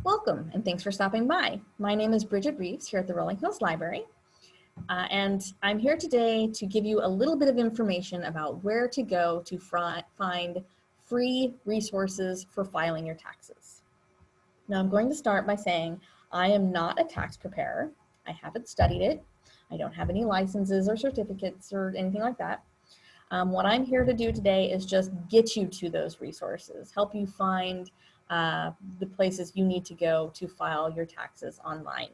Welcome, and thanks for stopping by. My name is Bridget Reeves here at the Rolling Hills Library, and I'm here today to give you a little bit of information about where to go to find free resources for filing your taxes. Now, I'm going to start by saying I am not a tax preparer. I haven't studied it. I don't have any licenses or certificates or anything like that. What I'm here to do today is just get you to those resources, help you find the places you need to go to file your taxes online.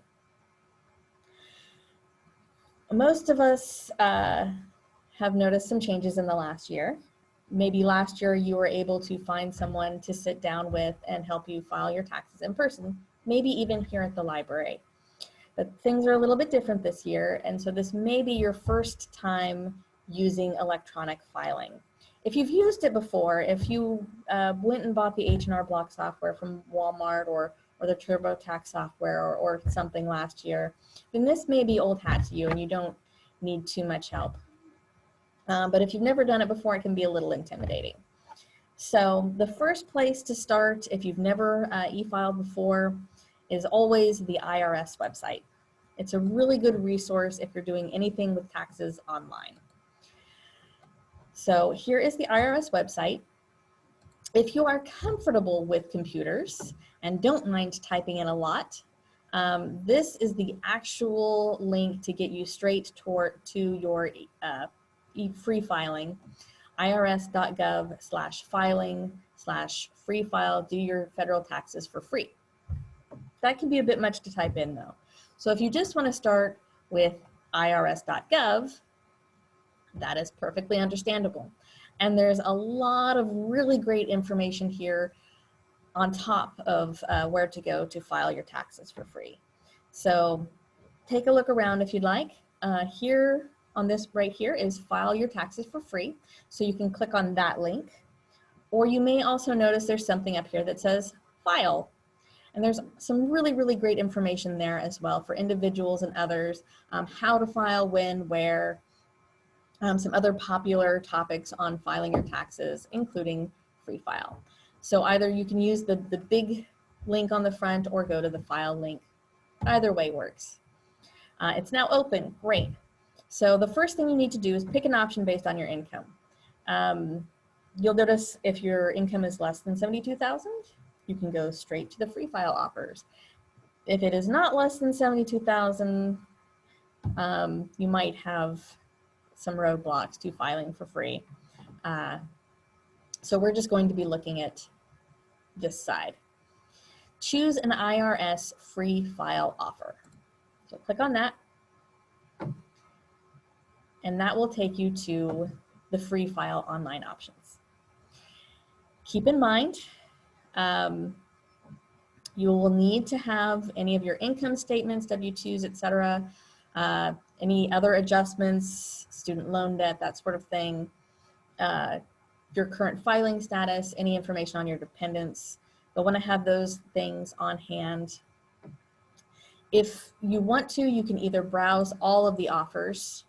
Most of us have noticed some changes in the last year. Maybe last year you were able to find someone to sit down with and help you file your taxes in person, maybe even here at the library. But things are a little bit different this year, and so this may be your first time using electronic filing. If you've used it before, if you went and bought the H&R Block software from Walmart or the TurboTax software or something last year, then this may be old hat to you and you don't need too much help. But if you've never done it before, it can be a little intimidating. So the first place to start, if you've never e-filed before, is always the IRS website. It's a really good resource if you're doing anything with taxes online. So here is the IRS website. If you are comfortable with computers and don't mind typing in a lot, this is the actual link to get you straight to your free filing, irs.gov/filing/free file, do your federal taxes for free. That can be a bit much to type in though. So if you just want to start with irs.gov, that is perfectly understandable. And there's a lot of really great information here on top of where to go to file your taxes for free. So take a look around if you'd like. Here on this right here is file your taxes for free. So you can click on that link. Or you may also notice there's something up here that says file. And there's some really, really great information there as well for individuals and others, how to file, when, where, some other popular topics on filing your taxes, including free file. So either you can use the big link on the front or go to the file link. Either way works. It's now open, great. So the first thing you need to do is pick an option based on your income. You'll notice if your income is less than $72,000, you can go straight to the free file offers. If it is not less than $72,000, you might have some roadblocks to filing for free. So we're just going to be looking at this side. Choose an IRS free file offer. So click on that, and that will take you to the free file online options. Keep in mind, you will need to have any of your income statements, W-2s, etc., any other adjustments, student loan debt, that sort of thing, your current filing status, any information on your dependents. You'll want to have those things on hand. If you want to, you can either browse all of the offers.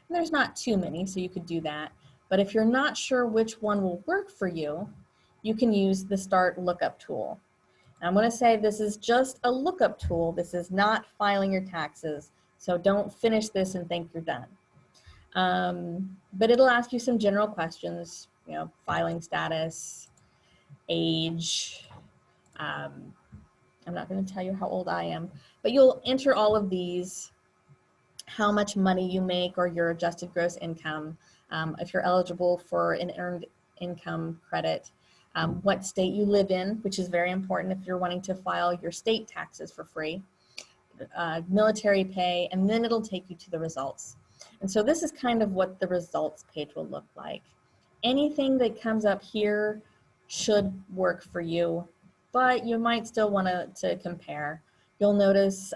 There's not too many, so you could do that. But if you're not sure which one will work for you, you can use the Start Lookup tool. Now, I'm going to say this is just a lookup tool. This is not filing your taxes. So don't finish this and think you're done. But it'll ask you some general questions, filing status, age. I'm not going to tell you how old I am, but you'll enter all of these, how much money you make or your adjusted gross income, if you're eligible for an earned income credit, what state you live in, which is very important if you're wanting to file your state taxes for free, military pay, and then it'll take you to the results. And so this is kind of what the results page will look like. Anything that comes up here should work for you, but you might still want to compare. You'll notice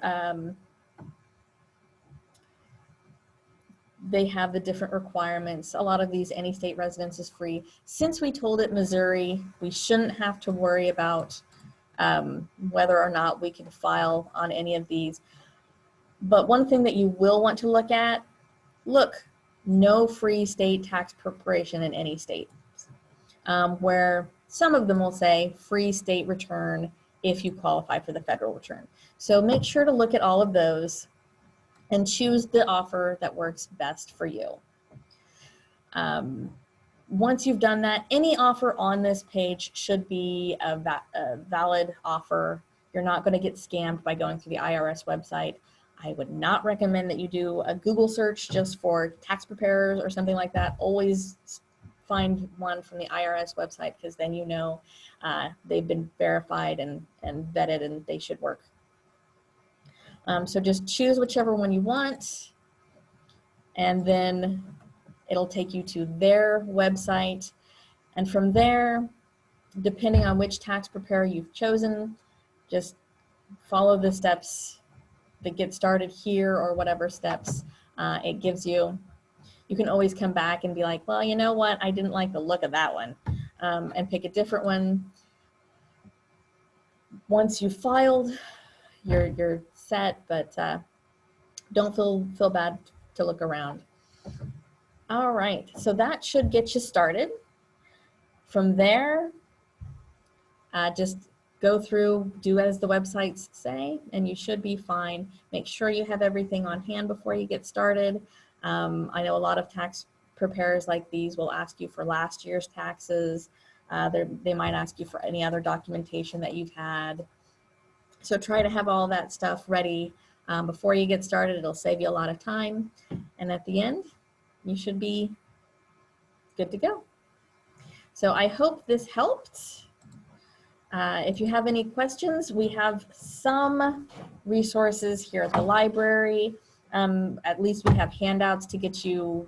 they have the different requirements. A lot of these, any state residence is free. Since we told it Missouri, we shouldn't have to worry about whether or not we can file on any of these. But one thing that you will want to look at, no free state tax preparation in any state, where some of them will say free state return if you qualify for the federal return. So make sure to look at all of those and choose the offer that works best for you. Once you've done that, any offer on this page should be a valid offer. You're not going to get scammed by going through the IRS website. I would not recommend that you do a Google search just for tax preparers or something like that. Always find one from the IRS website, because then you know they've been verified and vetted, and they should work. So just choose whichever one you want, and then it'll take you to their website. And from there, depending on which tax preparer you've chosen, just follow the steps that get started here, or whatever steps it gives you. You can always come back and be like, well, you know what? I didn't like the look of that one, and pick a different one. Once you've filed, you're set, but don't feel bad to look around. All right, so that should get you started. From there, just go through, do as the websites say, and you should be fine. Make sure you have everything on hand before you get started. I know a lot of tax preparers like these will ask you for last year's taxes. They might ask you for any other documentation that you've had. So try to have all that stuff ready before you get started. It'll save you a lot of time. And at the end, you should be good to go. So I hope this helped. If you have any questions, we have some resources here at the library. At least we have handouts to get you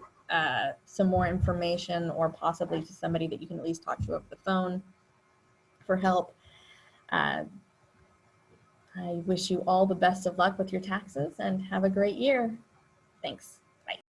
some more information, or possibly to somebody that you can at least talk to over the phone for help. I wish you all the best of luck with your taxes, and have a great year. Thanks.